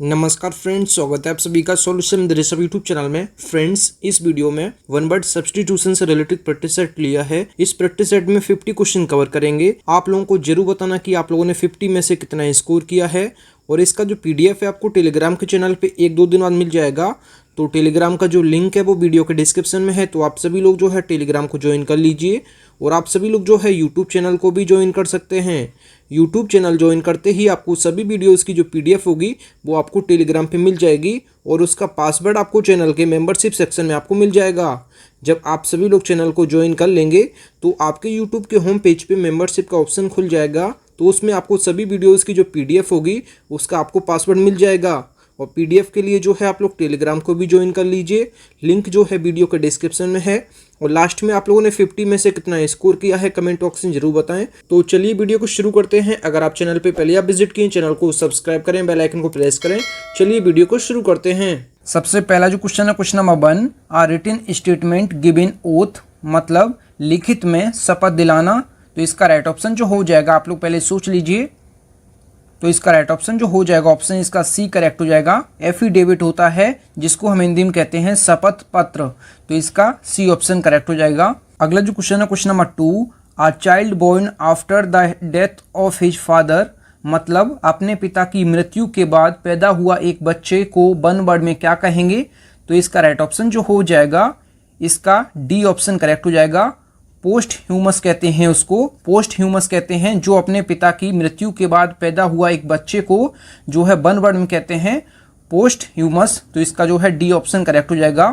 नमस्कार फ्रेंड्स, स्वागत है आप सभी का सॉल्यूशन दरिसब यूट्यूब चैनल में। फ्रेंड्स, इस वीडियो में वन वर्ड सब्स्टिट्यूशन से रिलेटेड प्रैक्टिस सेट लिया है। इस प्रैक्टिस सेट में 50 क्वेश्चन कवर करेंगे। आप लोगों को जरूर बताना कि आप लोगों ने 50 में से कितना स्कोर किया है। और इसका जो पीडीएफ है आपको टेलीग्राम के चैनल पे 1-2 दिन बाद मिल जाएगा। तो टेलीग्राम का जो लिंक है वो वीडियो के डिस्क्रिप्शन में है, तो आप सभी लोग जो है टेलीग्राम को ज्वाइन कर लीजिए। और आप सभी लोग जो है यूट्यूब चैनल को भी ज्वाइन कर सकते हैं। यूट्यूब चैनल ज्वाइन करते ही आपको सभी वीडियोस की जो पीडीएफ होगी वो आपको टेलीग्राम पे मिल जाएगी और उसका पासवर्ड आपको चैनल के मेंबरशिप सेक्शन में आपको मिल जाएगा। जब आप सभी लोग चैनल को ज्वाइन कर लेंगे तो आपके यूट्यूब के होम पेज पे मेंबरशिप का ऑप्शन खुल जाएगा, तो उसमें आपको सभी वीडियोज़ की जो पीडीएफ होगी उसका आपको पासवर्ड मिल जाएगा। और पीडीएफ के लिए जो है आप लोग टेलीग्राम को भी ज्वाइन कर लीजिए। लिंक जो है वीडियो के डिस्क्रिप्शन में है। और लास्ट में आप लोगों ने 50 में से कितना स्कोर किया है कमेंट बॉक्स में जरूर बताएं। तो चलिए वीडियो को शुरू करते हैं। अगर आप चैनल पे पहले आप विजिट किए, चैनल को सब्सक्राइब करें, बेल आइकन को प्रेस करें। चलिए वीडियो को शुरू करते हैं। सबसे पहला जो क्वेश्चन है क्वेश्चन नंबर 1, आ रिटन स्टेटमेंट गिवन ओथ, मतलब लिखित में शपथ दिलाना। तो इसका राइट ऑप्शन जो हो जाएगा, आप लोग पहले सोच लीजिए। तो इसका राइट ऑप्शन जो हो जाएगा, ऑप्शन इसका सी करेक्ट हो जाएगा। एफिडेविट होता है जिसको हम हिंदी में कहते हैं शपथ पत्र, तो इसका सी ऑप्शन करेक्ट हो जाएगा। अगला जो क्वेश्चन है question number 2, a child born after the death of his father, मतलब अपने पिता की मृत्यु के बाद पैदा हुआ एक बच्चे को वन वर्ड में क्या कहेंगे। तो इसका राइट ऑप्शन जो हो जाएगा, इसका डी ऑप्शन करेक्ट हो जाएगा। पोस्ट ह्यूमस कहते हैं उसको, पोस्ट ह्यूमस कहते हैं जो अपने पिता की मृत्यु के बाद पैदा हुआ एक बच्चे को जो है वन वर्ड में कहते हैं पोस्ट ह्यूमस, तो इसका जो है डी ऑप्शन करेक्ट हो जाएगा।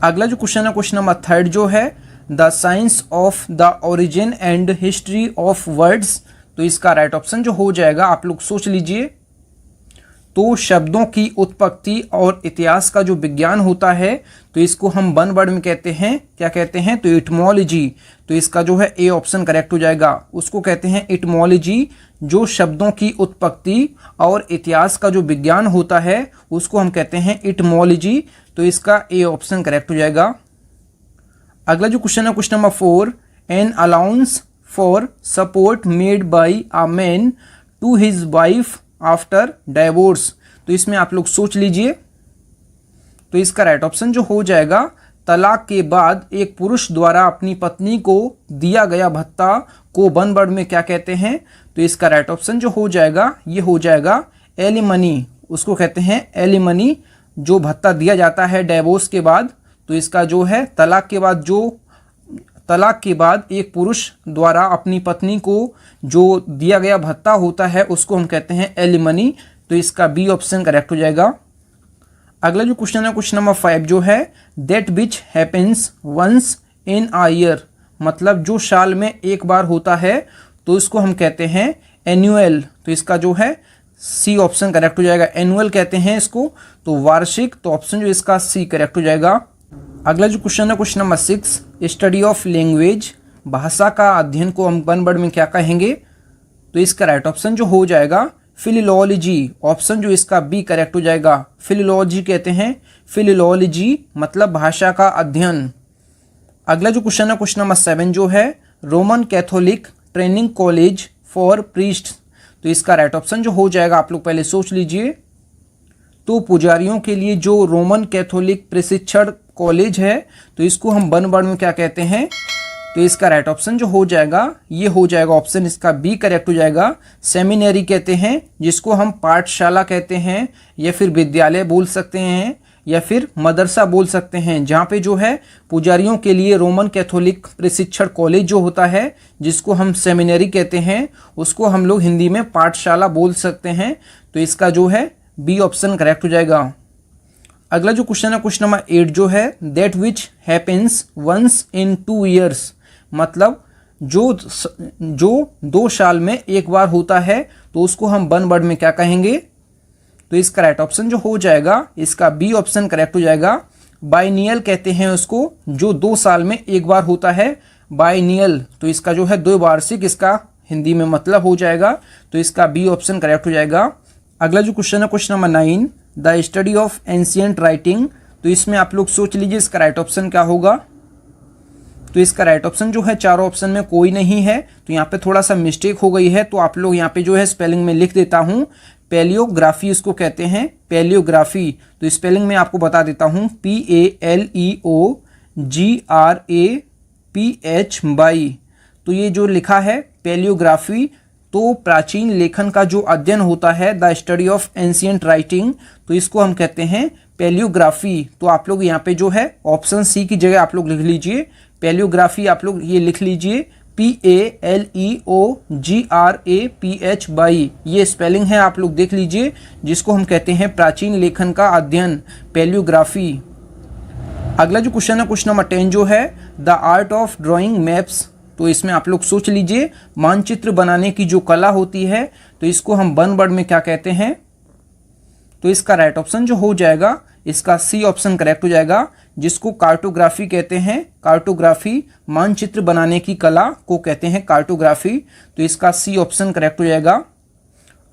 अगला जो क्वेश्चन है क्वेश्चन नंबर 3 जो है, the science of the origin and history of words, तो इसका राइट ऑप्शन जो हो जाएगा, आप लोग सोच लीजिए। तो शब्दों की उत्पत्ति और इतिहास का जो विज्ञान होता है, तो इसको हम वन वर्ड में कहते हैं, क्या कहते हैं, तो इटमोलॉजी। तो इसका जो है ए ऑप्शन करेक्ट हो जाएगा। उसको कहते हैं इटमोलॉजी। जो शब्दों की उत्पत्ति और इतिहास का जो विज्ञान होता है उसको हम कहते हैं इटमोलॉजी, तो इसका ए ऑप्शन करेक्ट हो जाएगा। अगला जो क्वेश्चन है question number 4, an allowance for support made by a man to his wife after divorce, तो इसमें आप लोग सोच लीजिए। तो इसका राइट ऑप्शन जो हो जाएगा, तलाक के बाद एक पुरुष द्वारा अपनी पत्नी को दिया गया भत्ता को वन वर्ड में क्या कहते हैं। तो इसका राइट ऑप्शन जो हो जाएगा, ये हो जाएगा एलिमनी। उसको कहते हैं एलिमनी, जो भत्ता दिया जाता है डाइवोर्स के बाद। तो इसका जो है तलाक के बाद एक पुरुष द्वारा अपनी पत्नी को जो दिया गया भत्ता होता है उसको हम कहते हैं एलिमनी, तो इसका बी ऑप्शन करेक्ट हो जाएगा। अगला जो क्वेश्चन है क्वेश्चन नंबर 5 जो है, that which happens once in a year, मतलब जो साल में एक बार होता है तो इसको हम कहते हैं एनुअल, तो इसका जो है सी ऑप्शन करेक्ट हो जाएगा। एनुअल कहते हैं इसको, तो वार्षिक, तो ऑप्शन जो इसका सी करेक्ट हो जाएगा। अगला जो क्वेश्चन है question number 6, study of language, भाषा का अध्ययन को हम वन वर्ड में क्या कहेंगे। तो इसका राइट ऑप्शन जो हो जाएगा फिलिलॉजी, ऑप्शन जो इसका बी करेक्ट हो जाएगा। फिलिलॉजी कहते हैं, फिलिलॉजी मतलब भाषा का अध्ययन। अगला जो क्वेश्चन है क्वेश्चन नंबर 7 जो है, Roman Catholic training college for priest, तो इसका राइट ऑप्शन जो हो जाएगा, आप लोग पहले सोच लीजिए। तो पुजारियों के लिए जो रोमन कैथोलिक प्रशिक्षण कॉलेज है तो इसको हम वन वर्ड में क्या कहते हैं। तो इसका राइट ऑप्शन जो हो जाएगा, ये हो जाएगा ऑप्शन इसका बी करेक्ट हो जाएगा। सेमिनरी कहते हैं जिसको हम पाठशाला कहते हैं, या फिर विद्यालय बोल सकते हैं, या फिर मदरसा बोल सकते हैं, जहाँ पे जो है पुजारियों के लिए रोमन कैथोलिक प्रशिक्षण कॉलेज जो होता है जिसको हम सेमिनरी कहते हैं, उसको हम लोग हिंदी में पाठशाला बोल सकते हैं। तो इसका जो है बी ऑप्शन करेक्ट हो जाएगा। अगला जो क्वेश्चन है क्वेश्चन नंबर 8 जो है, that which happens once in 2 years, मतलब जो 2 साल में एक बार होता है तो उसको हम वन वर्ड में क्या कहेंगे। तो इसका राइट ऑप्शन जो हो जाएगा, इसका बी ऑप्शन करेक्ट हो जाएगा। बाइनियल कहते हैं उसको, जो 2 साल में एक बार होता है, बाइनियल, तो इसका जो है द्विवार्षिक इसका हिंदी में मतलब हो जाएगा। तो इसका बी ऑप्शन करेक्ट हो जाएगा। अगला जो क्वेश्चन है question number 9, the study of ancient writing, तो इसमें आप लोग सोच लीजिए इसका राइट ऑप्शन क्या होगा। तो इसका राइट ऑप्शन जो है चारों ऑप्शन में कोई नहीं है, तो यहाँ पे थोड़ा सा मिस्टेक हो गई है, तो आप लोग यहाँ पे जो है स्पेलिंग में लिख देता हूँ, पैलियोग्राफी इसको कहते हैं, पैलियोग्राफी। तो स्पेलिंग में आपको बता देता हूँ, PALEOGRAPH। तो ये जो लिखा है पैलियोग्राफी, तो प्राचीन लेखन का जो अध्ययन होता है, the study of ancient writing, तो इसको हम कहते हैं पैलियोग्राफी। तो आप लोग यहाँ पे जो है ऑप्शन सी की जगह आप लोग लिख लीजिए पैलियोग्राफी, आप लोग ये लिख लीजिए PALEOGRAPH। ये स्पेलिंग है, आप लोग देख लीजिए, जिसको हम कहते हैं प्राचीन लेखन का अध्ययन, पैलियोग्राफी। अगला जो क्वेश्चन है, क्वेश्चन नंबर 10 जो है, the art of drawing maps. तो इसमें आप लोग सोच लीजिए, मानचित्र बनाने की जो कला होती है, तो इसको हम वन वर्ड में क्या कहते हैं। तो इसका राइट ऑप्शन जो हो जाएगा, इसका सी ऑप्शन करेक्ट हो जाएगा, जिसको कार्टोग्राफी कहते हैं। कार्टोग्राफी, मानचित्र बनाने की कला को कहते हैं कार्टोग्राफी। तो इसका सी ऑप्शन करेक्ट हो जाएगा।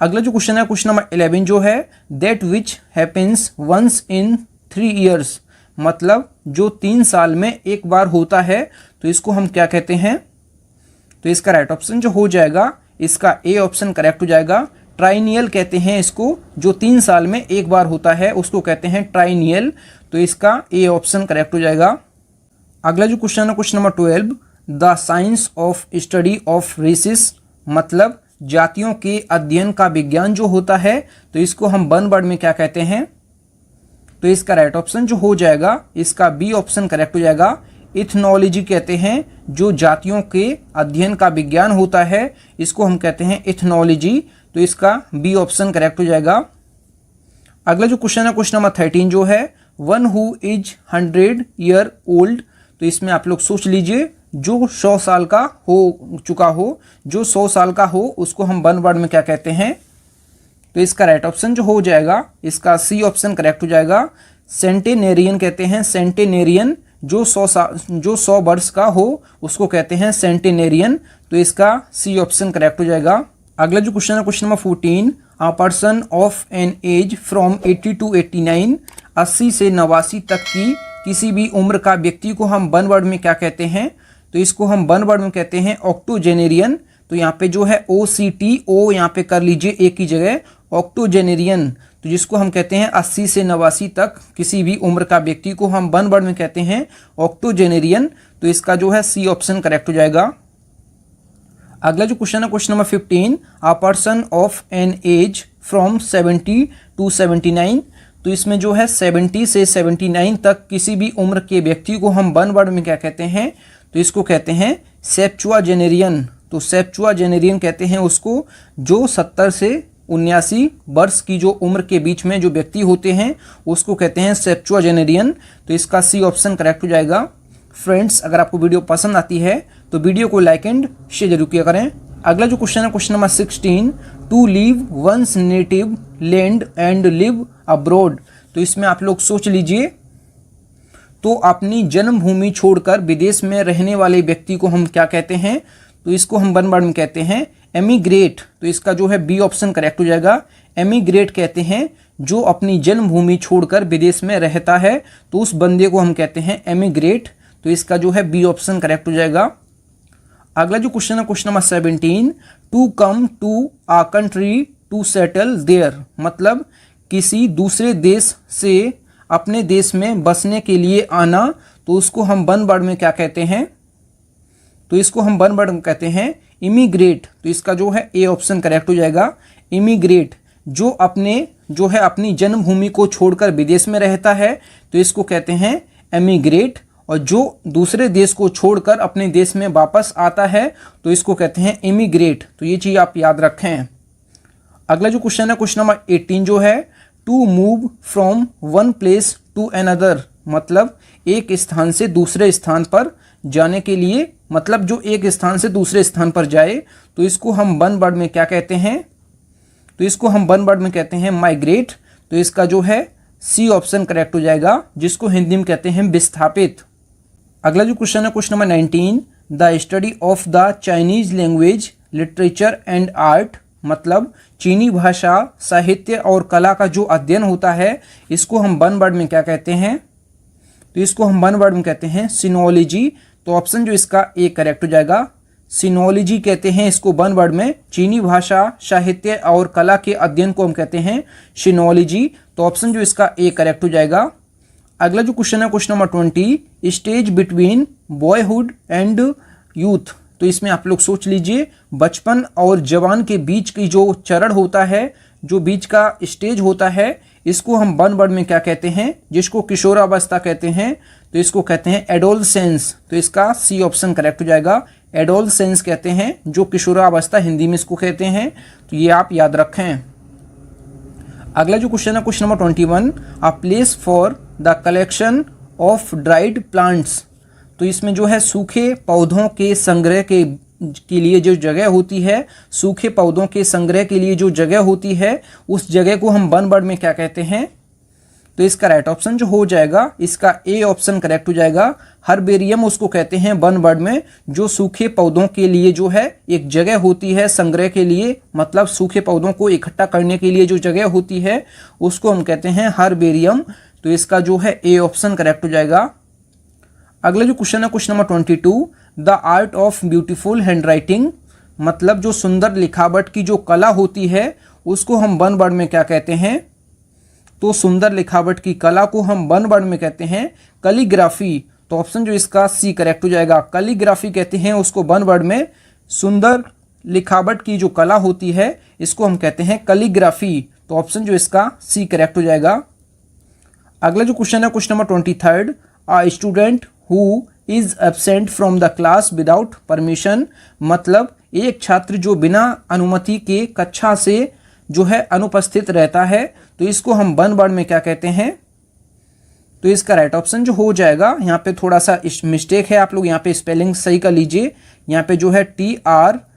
अगला जो क्वेश्चन है, क्वेश्चन नंबर 11 जो है, that which happens once in 3 years. मतलब जो 3 साल में एक बार होता है, तो इसको हम क्या कहते हैं। तो इसका राइट ऑप्शन जो हो जाएगा, इसका ए ऑप्शन करेक्ट हो जाएगा। ट्राइनियल कहते हैं इसको, जो 3 साल में एक बार होता है उसको कहते हैं ट्राइनियल। तो इसका ए ऑप्शन करेक्ट हो जाएगा। अगला जो क्वेश्चन है, question number 12, the science of study of races. मतलब जातियों के अध्ययन का विज्ञान जो होता है, तो इसको हम वन वर्ड में क्या कहते हैं। तो इसका राइट ऑप्शन जो हो जाएगा, इसका बी ऑप्शन करेक्ट हो जाएगा। इथनोलॉजी कहते हैं, जो जातियों के अध्ययन का विज्ञान होता है, इसको हम कहते हैं इथनोलॉजी। तो इसका बी ऑप्शन करेक्ट हो जाएगा। अगला जो क्वेश्चन है, क्वेश्चन नंबर 13 जो है, one who is 100 year old. तो इसमें आप लोग सोच लीजिए, जो 100 साल का हो चुका हो, जो 100 साल का हो, उसको हम वन वर्ड में क्या कहते हैं। तो इसका राइट ऑप्शन जो हो जाएगा, इसका सी ऑप्शन करेक्ट हो जाएगा। सेंटेनेरियन कहते हैं, सेंटेनेरियन, जो 100 वर्ष का हो उसको कहते हैं सेंटेनेरियन। तो इसका सी ऑप्शन करेक्ट हो जाएगा। अगला जो क्वेश्चन है, question number 14, a person of an age from 80 to 89। 80 से 89 तक की किसी भी उम्र का व्यक्ति को हम वन वर्ड में क्या कहते हैं। तो इसको हम वन वर्ड में कहते हैं ऑक्टोजेनेरियन। तो यहाँ पे जो है OCTO यहाँ पे कर लीजिए एक ही जगह, ऑक्टोजेनेरियन। तो जिसको हम कहते हैं 80 से 89 तक किसी भी उम्र का व्यक्ति को हम वन वर्ड में कहते हैं ऑक्टोजेनेरियन। तो इसका जो है सी ऑप्शन करेक्ट हो जाएगा। अगला जो क्वेश्चन है, question number 15, a person of an age from 70 to 79। तो इसमें जो है 70 से 79 तक किसी भी उम्र के व्यक्ति को हम वन वर्ड में क्या कहते हैं। तो इसको कहते हैं सेप्चुआजेनेरियन। तो सेप्चुआजेनेरियन कहते हैं उसको, जो 70 से 79 वर्ष की जो उम्र के बीच में जो व्यक्ति होते हैं, उसको कहते हैं सेप्चुआजेनेरियन। तो इसका सी ऑप्शन करेक्ट हो जाएगा। फ्रेंड्स, अगर आपको वीडियो पसंद आती है तो वीडियो को लाइक एंड शेयर जरूर किया करें। अगला जो क्वेश्चन है, question number 16, to leave one's native land and live abroad. तो इसमें आप लोग सोच लीजिए, तो अपनी जन्मभूमि छोड़कर विदेश में रहने वाले व्यक्ति को हम क्या कहते हैं। तो इसको हम वन वर्ड में कहते हैं एमिग्रेट। तो इसका जो है बी ऑप्शन करेक्ट हो जाएगा। एमिग्रेट कहते हैं, जो अपनी जन्मभूमि छोड़कर विदेश में रहता है, तो उस बंदे को हम कहते हैं एमिग्रेट। तो इसका जो है बी ऑप्शन करेक्ट हो जाएगा। अगला जो क्वेश्चन है, question number 17, to come to a country to settle there. मतलब किसी दूसरे देश से अपने देश में बसने के लिए आना, तो उसको हम वन वर्ड में क्या कहते हैं। तो इसको हम वन वर्ड में कहते हैं इमिग्रेट। तो इसका जो है ए ऑप्शन करेक्ट हो जाएगा। इमिग्रेट, जो अपनी जन्मभूमि को छोड़कर विदेश में रहता है, तो इसको कहते हैं एमिग्रेट। और जो दूसरे देश को छोड़कर अपने देश में वापस आता है, तो इसको कहते हैं इमिग्रेट। तो ये चीज़ आप याद रखें। अगला जो क्वेश्चन है, क्वेश्चन नंबर 18 जो है, to move from one place to another. मतलब एक स्थान से दूसरे स्थान पर जाने के लिए, मतलब जो एक स्थान से दूसरे स्थान पर जाए, तो इसको हम वन वर्ड में क्या कहते हैं। तो इसको हम वन वर्ड में कहते हैं माइग्रेट। तो इसका जो है सी ऑप्शन करेक्ट हो जाएगा, जिसको हिंदी में कहते हैं विस्थापित। अगला जो क्वेश्चन है, question number 19, the study of the Chinese language literature and art. मतलब चीनी भाषा, साहित्य और कला का जो अध्ययन होता है, इसको हम वन वर्ड में क्या कहते हैं। तो इसको हम वन वर्ड में कहते हैं सिनोलॉजी। तो ऑप्शन जो इसका ए करेक्ट हो जाएगा। सिनोलॉजी कहते हैं इसको वन वर्ड में। चीनी भाषा, साहित्य और कला के अध्ययन को हम कहते हैं सिनोलॉजी। तो ऑप्शन जो इसका ए करेक्ट हो जाएगा। अगला जो क्वेश्चन है question number 20, stage between boyhood and youth. तो इसमें आप लोग सोच लीजिए, बचपन और जवान के बीच की जो चरण होता है, जो बीच का स्टेज होता है, इसको हम वन वर्ड में क्या कहते हैं, जिसको किशोरावस्था कहते हैं, तो इसको कहते हैं एडोलसेंस। तो इसका सी ऑप्शन करेक्ट हो जाएगा। एडोलसेंस कहते हैं जो किशोरावस्था, हिंदी में इसको कहते हैं। तो ये आप याद रखें। अगला जो क्वेश्चन है question number 21, a place for the collection of dried plants. तो इसमें जो है सूखे पौधों के संग्रह के लिए जो जगह होती है, सूखे पौधों के संग्रह के लिए जो जगह होती है, उस जगह को हम वन वर्ड में क्या कहते हैं। तो इसका राइट ऑप्शन जो हो जाएगा, इसका ए ऑप्शन करेक्ट हो जाएगा। हर्बेरियम उसको कहते हैं वन वर्ड में, जो सूखे पौधों के लिए जो है एक जगह होती है संग्रह के लिए, मतलब सूखे पौधों को इकट्ठा करने के लिए जो जगह होती है उसको हम कहते हैं हर्बेरियम। तो इसका जो है ए ऑप्शन करेक्ट हो जाएगा। अगला जो क्वेश्चन है question number 22, the art of beautiful hand writing. मतलब जो सुंदर लिखावट की जो कला होती है उसको हम वन वर्ड में क्या कहते हैं। तो सुंदर लिखावट की कला को हम वन वर्ड में कहते हैं कैलीग्राफी। तो ऑप्शन जो इसका सी करेक्ट हो जाएगा। कैलीग्राफी कहते हैं उसको वन वर्ड में। सुंदर लिखावट की जो कला होती है इसको हम कहते हैं कैलीग्राफी। तो ऑप्शन जो इसका सी करेक्ट हो जाएगा। अगला जो क्वेश्चन है question number 23, a student who is absent from the class without permission. मतलब एक छात्र जो बिना अनुमति के कक्षा से जो है अनुपस्थित रहता है, तो इसको हम वन वर्ड में क्या कहते हैं। तो इसका राइट ऑप्शन जो हो जाएगा, यहाँ पे थोड़ा सा मिस्टेक है, आप लोग यहाँ पे स्पेलिंग सही कर लीजिए। यहाँ पे जो है TRUANT,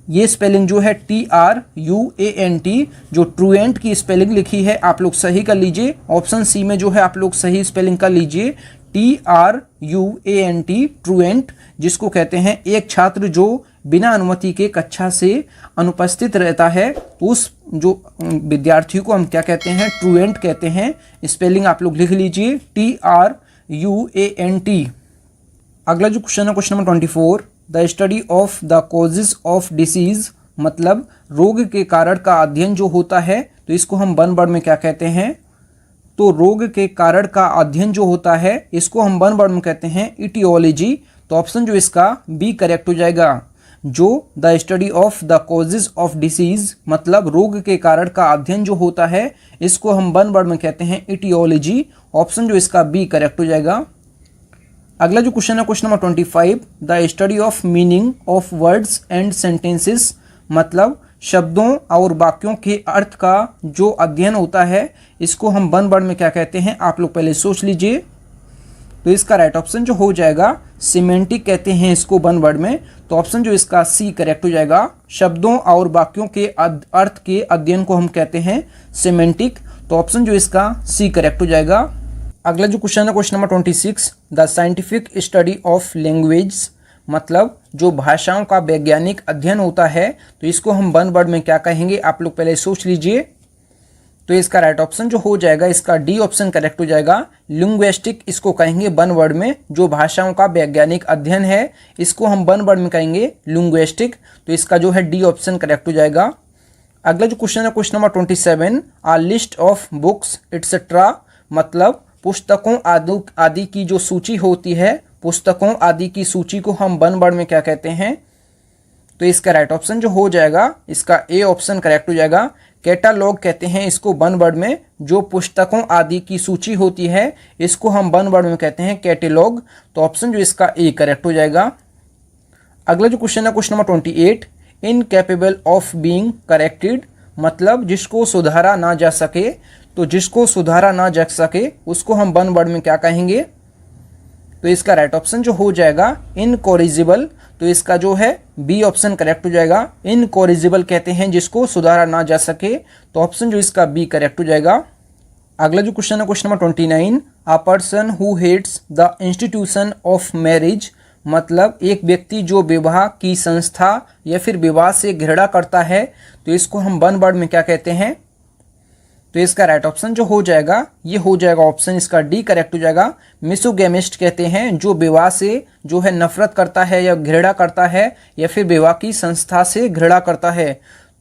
ये स्पेलिंग जो है TRUANT, जो ट्रूएंट की स्पेलिंग लिखी है आप लोग सही कर लीजिए। ऑप्शन सी में जो है आप लोग सही स्पेलिंग कर लीजिए, TRUANT, ट्रूएंट, जिसको कहते हैं एक छात्र जो बिना अनुमति के कक्षा से अनुपस्थित रहता है, उस जो विद्यार्थी को हम क्या कहते हैं, ट्रूएंट कहते हैं। स्पेलिंग आप लोग लिख लीजिए, TRUANT। अगला जो क्वेश्चन है question number 24, the study of the causes of disease. मतलब रोग के कारण का अध्ययन जो होता है, तो इसको हम वन वर्ड में क्या कहते हैं। तो रोग के कारण का अध्ययन जो होता है इसको हम वन वर्ड में कहते हैं इटियोलॉजी। तो ऑप्शन जो इसका बी करेक्ट हो जाएगा। जो the study of the causes of disease, मतलब रोग के कारण का अध्ययन जो होता है इसको हम वन वर्ड में कहते हैं इटियोलॉजी। ऑप्शन जो इसका बी करेक्ट हो जाएगा। अगला जो क्वेश्चन है question number 25, the study of meaning of words and sentences. मतलब शब्दों और वाक्यों के अर्थ का जो अध्ययन होता है इसको हम वन वर्ड में क्या कहते हैं, आप लोग पहले सोच लीजिए। तो इसका राइट ऑप्शन जो हो जाएगा, सिमेंटिक कहते हैं इसको वन वर्ड में। तो ऑप्शन जो इसका सी करेक्ट हो जाएगा। शब्दों और वाक्यों के अर्थ के अध्ययन को हम कहते हैं सिमेंटिक। तो ऑप्शन जो इसका सी करेक्ट हो जाएगा। अगला जो क्वेश्चन है question number 26, the scientific study of language. मतलब जो भाषाओं का वैज्ञानिक अध्ययन होता है, तो इसको हम वन वर्ड में क्या कहेंगे, आप लोग पहले सोच लीजिए। तो इसका राइट ऑप्शन जो हो जाएगा, इसका डी ऑप्शन करेक्ट हो जाएगा। लिंग्विस्टिक इसको कहेंगे वन वर्ड में। जो भाषाओं का वैज्ञानिक अध्ययन है इसको हम वन वर्ड में कहेंगे लिंग्विस्टिक। तो इसका जो है डी ऑप्शन करेक्ट हो जाएगा। अगला जो क्वेश्चन है question number 27, a list of books etcetera. मतलब पुस्तकों आदि की जो सूची होती है, पुस्तकों आदि की सूची को हम वन वर्ड में क्या कहते हैं। तो इसका राइट ऑप्शन जो हो जाएगा, इसका ए ऑप्शन करेक्ट हो जाएगा। कैटालॉग कहते हैं इसको वन वर्ड में। जो पुस्तकों आदि की सूची होती है इसको हम वन वर्ड में कहते हैं कैटेलॉग। तो ऑप्शन जो इसका ए करेक्ट हो जाएगा। अगला जो क्वेश्चन है question number 28, incapable of being corrected. मतलब जिसको सुधारा ना जा सके, तो जिसको सुधारा ना जा सके उसको हम वन वर्ड में क्या कहेंगे। तो इसका राइट ऑप्शन जो हो जाएगा, इनकॉरिजिबल। तो इसका जो है बी ऑप्शन करेक्ट हो जाएगा। इनकॉरिजिबल कहते हैं जिसको सुधारा ना जा सके। तो ऑप्शन जो इसका बी करेक्ट हो जाएगा। अगला जो क्वेश्चन है question number 29, a person who hates the institution of marriage. मतलब एक व्यक्ति जो विवाह की संस्था या फिर विवाह से घृणा करता है, तो इसको हम वन वर्ड में क्या कहते हैं। तो तो इसका राइट ऑप्शन जो हो जाएगा ये हो जाएगा ऑप्शन इसका डी करेक्ट हो जाएगा। मिसोगैमिस्ट कहते हैं जो विवाह से जो है नफरत करता है या घृणा करता है या फिर विवाह की संस्था से घृणा करता है।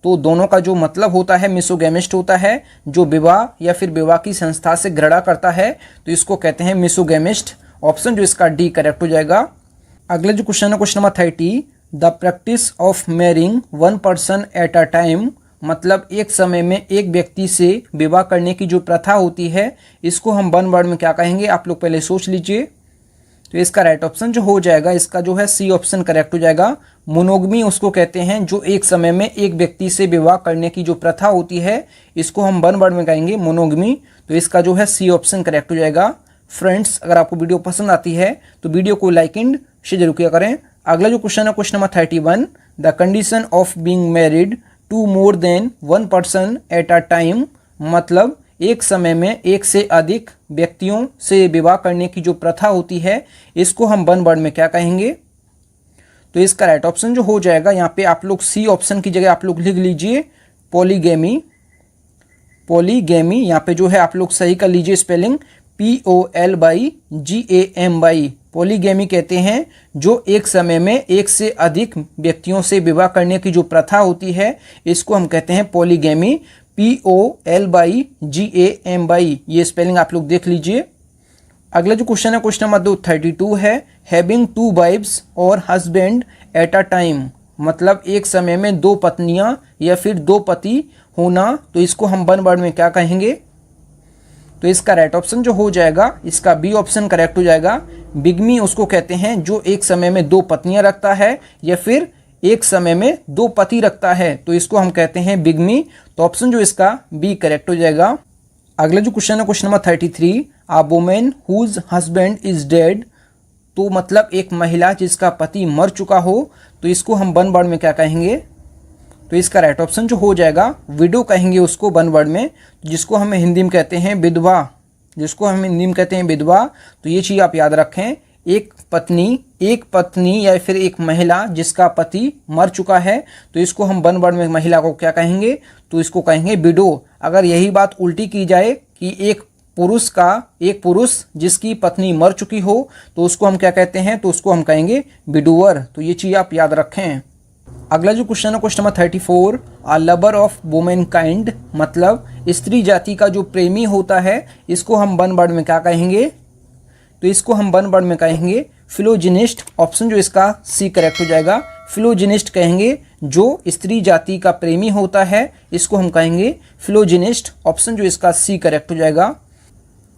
तो दोनों का जो मतलब होता है मिसोगैमिस्ट होता है जो विवाह या फिर विवाह की संस्था से घृणा करता है, तो इसको कहते हैं मिसोगैमिस्ट। ऑप्शन जो इसका डी करेक्ट हो जाएगा। अगला जो क्वेश्चन है question number 30, the practice of marrying one person at a time, मतलब एक समय में एक व्यक्ति से विवाह करने की जो प्रथा होती है इसको हम वन वर्ड में क्या कहेंगे, आप लोग पहले सोच लीजिए। तो इसका राइट ऑप्शन जो हो जाएगा इसका जो है सी ऑप्शन करेक्ट हो जाएगा। मोनोगमी उसको कहते हैं जो एक समय में एक व्यक्ति से विवाह करने की जो प्रथा होती है इसको हम वन वर्ड में कहेंगे मोनोगमी। तो इसका जो है सी ऑप्शन करेक्ट हो जाएगा। फ्रेंड्स, अगर आपको वीडियो पसंद आती है तो वीडियो को लाइक एंड शेयर जरूर किया करें। अगला जो क्वेश्चन है question number 31, the condition of being married to more than one person at a time, मतलब एक समय में एक से अधिक व्यक्तियों से विवाह करने की जो प्रथा होती है इसको हम वन वर्ड में क्या कहेंगे। तो इसका राइट ऑप्शन जो हो जाएगा यहाँ पे आप लोग सी ऑप्शन की जगह आप लोग लिख लीजिए पॉलीगैमी। पॉलीगैमी यहाँ पे जो है आप लोग सही कर लीजिए स्पेलिंग POLYGAMY। पॉलीगैमी कहते हैं जो एक समय में एक से अधिक व्यक्तियों से विवाह करने की जो प्रथा होती है इसको हम कहते हैं पॉलीगैमी। POLYGAMY ये स्पेलिंग आप लोग देख लीजिए। अगला जो क्वेश्चन है क्वेश्चन नंबर 32 है, हैविंग टू वाइफ्स और हस्बैंड एट अ टाइम, मतलब एक समय में दो पत्नियां या फिर दो पति होना, तो इसको हम वन वर्ड में क्या कहेंगे। तो इसका राइट ऑप्शन जो हो जाएगा इसका बी ऑप्शन करेक्ट हो जाएगा। बिगमी उसको कहते हैं जो एक समय में दो पत्नियां रखता है या फिर एक समय में दो पति रखता है, तो इसको हम कहते हैं बिगमी। तो ऑप्शन जो इसका बी करेक्ट हो जाएगा। अगला जो क्वेश्चन है question number 33, a women whose husband is dead, तो मतलब एक महिला जिसका पति मर चुका हो, तो इसको हम वन वर्ड में क्या कहेंगे। तो इसका राइट ऑप्शन जो हो जाएगा विडो कहेंगे उसको वन वर्ड में, जिसको हम हिंदी में कहते हैं विधवा, जिसको हम हिंदी में कहते हैं विधवा। तो ये चीज़ आप याद रखें, एक पत्नी या फिर एक महिला जिसका पति मर चुका है, तो इसको हम वन वर्ड में महिला को क्या कहेंगे, तो इसको कहेंगे विडो। अगर यही बात उल्टी की जाए कि एक पुरुष जिसकी पत्नी मर चुकी हो, तो उसको हम क्या कहते हैं, तो उसको हम कहेंगे विडोअर। तो ये चीज़ आप याद रखें। अगला जो क्वेश्चन है question number 34, a lover of women kind, मतलब स्त्री जाति का जो प्रेमी होता है इसको हम वन वर्ड में क्या कहेंगे। तो इसको हम वन वर्ड में कहेंगे फिलोजिनिस्ट। ऑप्शन जो इसका सी करेक्ट हो जाएगा। फिलोजिनिस्ट कहेंगे जो स्त्री जाति का प्रेमी होता है, इसको हम कहेंगे फिलोजिनिस्ट। ऑप्शन जो इसका सी करेक्ट हो जाएगा।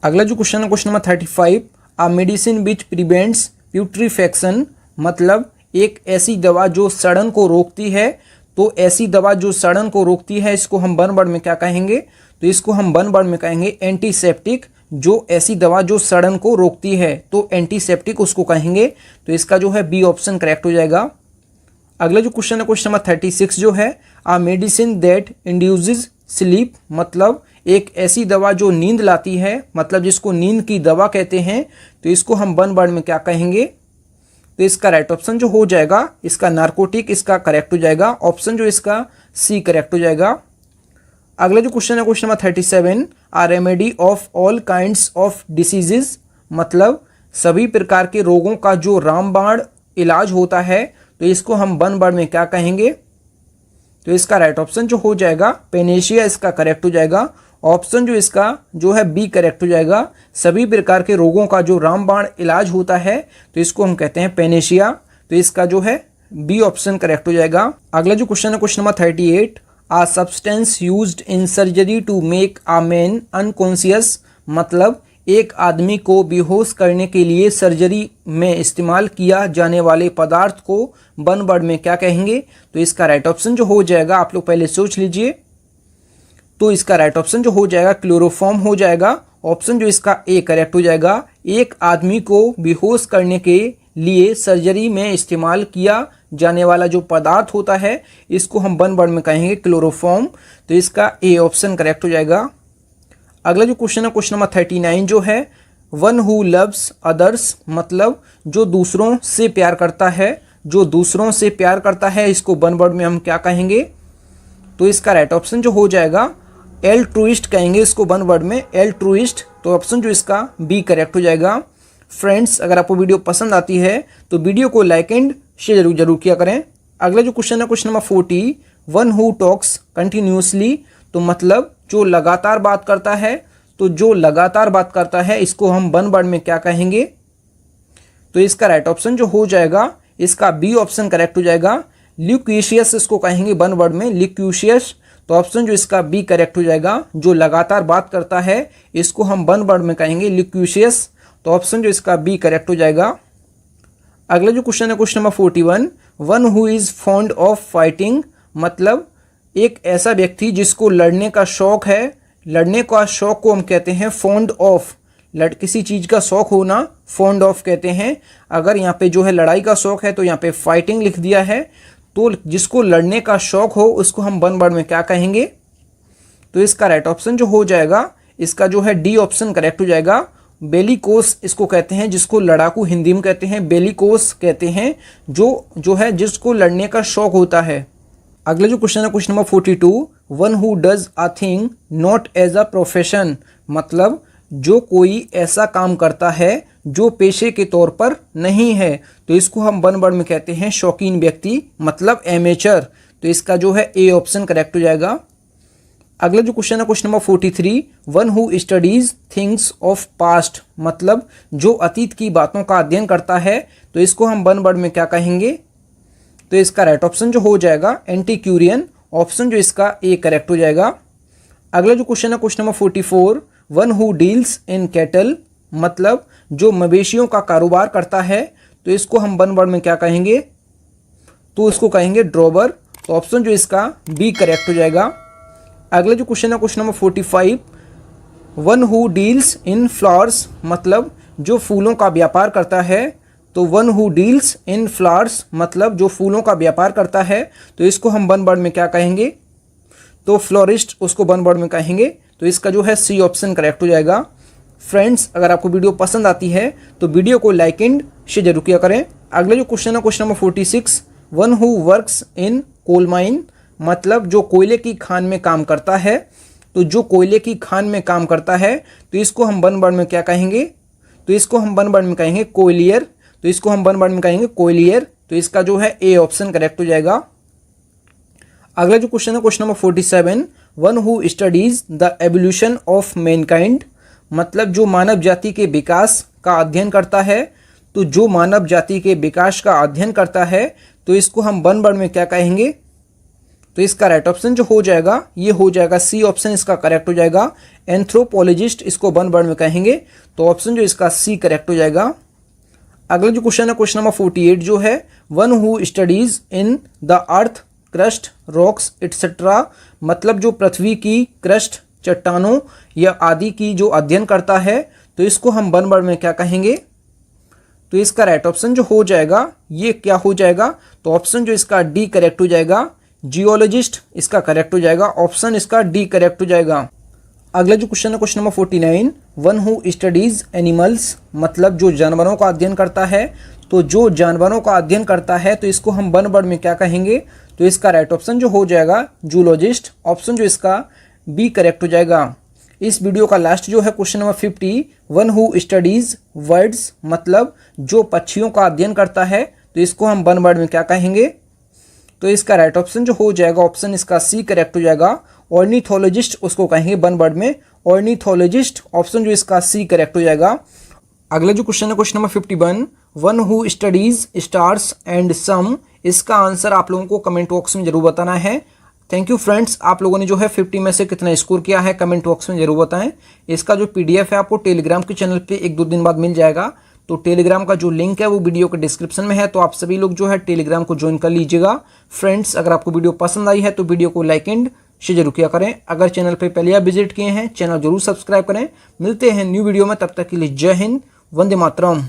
अगला जो क्वेश्चन है question number 35, a medicine which prevents putrefaction, मतलब एक ऐसी दवा जो सड़न को रोकती है, तो ऐसी दवा जो सड़न को रोकती है इसको हम वन वर्ड में क्या कहेंगे। तो इसको हम वन वर्ड में कहेंगे एंटीसेप्टिक। जो ऐसी दवा जो सड़न को रोकती है तो एंटीसेप्टिक उसको कहेंगे। तो इसका जो है बी ऑप्शन करेक्ट हो जाएगा। अगला जो क्वेश्चन है क्वेश्चन नंबर 36 जो है, आ मेडिसिन दैट इंड्यूसेस स्लीप, मतलब एक ऐसी दवा जो नींद लाती है, मतलब जिसको नींद की दवा कहते हैं, तो इसको हम वन वर्ड में क्या कहेंगे। तो इसका राइट ऑप्शन जो हो जाएगा इसका नार्कोटिक, इसका करेक्ट हो जाएगा। ऑप्शन जो इसका सी करेक्ट हो जाएगा। अगला जो क्वेश्चन है question number 37, a remedy of all kinds of diseases, मतलब सभी प्रकार के रोगों का जो रामबाण इलाज होता है, तो इसको हम वन वर्ड में क्या कहेंगे। तो इसका राइट ऑप्शन जो हो जाएगा पेनेशिया, इसका करेक्ट हो जाएगा। ऑप्शन जो इसका जो है बी करेक्ट हो जाएगा। सभी प्रकार के रोगों का जो रामबाण इलाज होता है तो इसको हम कहते हैं पेनेशिया। तो इसका जो है बी ऑप्शन करेक्ट हो जाएगा। अगला जो क्वेश्चन है question number 38, a substance used in surgery to make a man unconscious, मतलब एक आदमी को बेहोश करने के लिए सर्जरी में इस्तेमाल किया जाने वाले पदार्थ को वन वर्ड में क्या कहेंगे। तो इसका राइट ऑप्शन जो हो जाएगा आप लोग पहले सोच लीजिए। तो इसका राइट ऑप्शन जो हो जाएगा क्लोरोफॉर्म हो जाएगा। ऑप्शन जो इसका ए करेक्ट हो जाएगा। एक आदमी को बेहोश करने के लिए सर्जरी में इस्तेमाल किया जाने वाला जो पदार्थ होता है इसको हम वन वर्ड में कहेंगे क्लोरोफॉर्म। तो इसका ए ऑप्शन करेक्ट हो जाएगा। अगला जो क्वेश्चन है क्वेश्चन नंबर 39 जो है, वन हु लव्स अदर्स, मतलब जो दूसरों से प्यार करता है, जो दूसरों से प्यार करता है इसको वन वर्ड में हम क्या कहेंगे। तो इसका राइट ऑप्शन जो हो जाएगा एल्ट्रुइस्ट कहेंगे इसको वन वर्ड में, एल्ट्रुइस्ट। तो ऑप्शन जो इसका बी करेक्ट हो जाएगा। फ्रेंड्स, अगर आपको वीडियो पसंद आती है तो वीडियो को लाइक एंड शेयर जरूर किया करें। अगला जो क्वेश्चन है question number 40, one who talks continuously, तो मतलब जो लगातार बात करता है। तो जो लगातार बात करता है इसको हम वन वर्ड में क्या कहेंगे? तो इसका राइट ऑप्शन जो हो जाएगा इसका बी ऑप्शन करेक्ट हो जाएगा। ल्यूक्यूशियस इसको कहेंगे वन वर्ड में, ल्यूक्यूशियस। तो ऑप्शन जो इसका बी करेक्ट हो जाएगा। जो लगातार बात करता है इसको हम वन वर्ड में कहेंगे ल्यूक्यूशियस। तो ऑप्शन जो इसका बी करेक्ट हो जाएगा। अगला जो क्वेश्चन है question number 41, one who is fond of fighting, मतलब एक ऐसा व्यक्ति जिसको लड़ने का शौक है। लड़ने का शौक को हम कहते हैं फॉन्ड ऑफ। किसी चीज़ का शौक होना फॉन्ड ऑफ कहते हैं। अगर यहाँ पे जो है लड़ाई का शौक है तो यहाँ पे फाइटिंग लिख दिया है। तो जिसको लड़ने का शौक हो उसको हम वन वर्ड में क्या कहेंगे? तो इसका राइट ऑप्शन जो हो जाएगा इसका जो है डी ऑप्शन करेक्ट हो जाएगा। बेलिकोस इसको कहते हैं, जिसको लड़ाकू हिंदी में कहते हैं बेलिकोस कहते हैं, जो है जिसको लड़ने का शौक होता है। अगला जो क्वेश्चन है question number 42, one who does a thing not as a profession, मतलब जो कोई ऐसा काम करता है जो पेशे के तौर पर नहीं है। तो इसको हम वन वर्ड में कहते हैं शौकीन व्यक्ति, मतलब एमेचर। तो इसका जो है ए ऑप्शन करेक्ट हो जाएगा। अगला जो क्वेश्चन है question number 43, one who studies things of past, मतलब जो अतीत की बातों का अध्ययन करता है। तो इसको हम वन वर्ड में क्या कहेंगे? तो इसका राइट ऑप्शन जो हो जाएगा एंटीक्यूरियन। ऑप्शन जो इसका ए करेक्ट हो जाएगा। अगला जो क्वेश्चन है question number 44, one who deals in cattle, मतलब जो मवेशियों का कारोबार करता है। तो इसको हम वन वर्ड में क्या कहेंगे? तो इसको कहेंगे ड्रॉवर। तो ऑप्शन जो इसका बी करेक्ट हो जाएगा। अगला जो क्वेश्चन है question number 45, one who deals in flowers, मतलब जो फूलों का व्यापार करता है। तो one who deals in flowers मतलब जो फूलों का व्यापार करता है। तो इसको हम वन वर्ड में क्या कहेंगे? तो फ्लोरिस्ट उसको वन वर्ड में कहेंगे। तो इसका जो है सी ऑप्शन करेक्ट हो जाएगा। फ्रेंड्स, अगर आपको वीडियो पसंद आती है तो वीडियो को लाइक एंड शेयर जरूर किया करें। अगला जो क्वेश्चन है question number 46, one who works in coal mine, मतलब जो कोयले की खान में काम करता है। तो जो कोयले की खान में काम करता है तो इसको हम वन वर्ड में क्या कहेंगे? तो इसको हम वन वर्ड में कहेंगे कोयलियर। तो इसको हम वन वर्ड में कहेंगे कोयलियर। तो इसका जो है ए ऑप्शन करेक्ट हो जाएगा। अगला जो क्वेश्चन है question number 47, one who studies the evolution of Mankind, मतलब जो मानव जाति के विकास का अध्ययन करता है। तो जो मानव जाति के विकास का अध्ययन करता है तो इसको हम वन वर्ड में क्या कहेंगे? तो इसका राइट ऑप्शन जो हो जाएगा ये हो जाएगा सी ऑप्शन इसका करेक्ट हो जाएगा। एंथ्रोपोलॉजिस्ट इसको वन वर्ड में कहेंगे। तो ऑप्शन जो इसका सी करेक्ट हो जाएगा। अगला जो क्वेश्चन है क्वेश्चन नंबर 48 जो है, one who studies in the earth crust rocks etcetera, मतलब जो पृथ्वी की क्रस्ट चट्टानों या आदि की जो अध्ययन करता है। तो इसको हम वन वर्ड में क्या कहेंगे? तो इसका राइट ऑप्शन जो हो जाएगा ये क्या हो जाएगा? तो ऑप्शन जो इसका डी करेक्ट हो जाएगा। जियोलॉजिस्ट इसका करेक्ट हो जाएगा। ऑप्शन इसका डी करेक्ट हो जाएगा। अगला जो क्वेश्चन है question number 49, one who studies animals, मतलब जो जानवरों का अध्ययन करता है। तो जो जानवरों का अध्ययन करता है तो इसको हम वन वर्ड में क्या कहेंगे? तो इसका राइट ऑप्शन जो हो जाएगा जूलॉजिस्ट। ऑप्शन जो इसका बी करेक्ट हो जाएगा। इस वीडियो का लास्ट जो है question number 50, one who studies birds, मतलब जो पक्षियों का अध्ययन करता है। तो इसको हम वन वर्ड में क्या कहेंगे? तो इसका राइट ऑप्शन जो हो जाएगा ऑप्शन इसका सी करेक्ट हो जाएगा। ऑर्निथोलॉजिस्ट उसको कहेंगे वन वर्ड में, ऑर्निथोलॉजिस्ट। ऑप्शन जो इसका सी करेक्ट हो जाएगा। अगला जो क्वेश्चन है question number 51, one who studies stars and some, इसका आंसर आप लोगों को कमेंट बॉक्स में जरूर बताना है। थैंक यू फ्रेंड्स, आप लोगों ने जो है 50 में से कितना स्कोर किया है कमेंट बॉक्स में जरूर बताएं। इसका जो पीडीएफ है आपको टेलीग्राम के चैनल पे 1-2 दिन बाद मिल जाएगा। तो टेलीग्राम का जो लिंक है वो वीडियो के डिस्क्रिप्शन में है, तो आप सभी लोग जो है टेलीग्राम को ज्वाइन कर लीजिएगा। फ्रेंड्स, अगर आपको वीडियो पसंद आई है तो वीडियो को लाइक एंड शेयर जरूर किया करें। अगर चैनल पर पहले आप विजिट किए हैं चैनल जरूर सब्सक्राइब करें। मिलते हैं न्यू वीडियो में, तब तक के लिए जय हिंद, वंदे मातरम।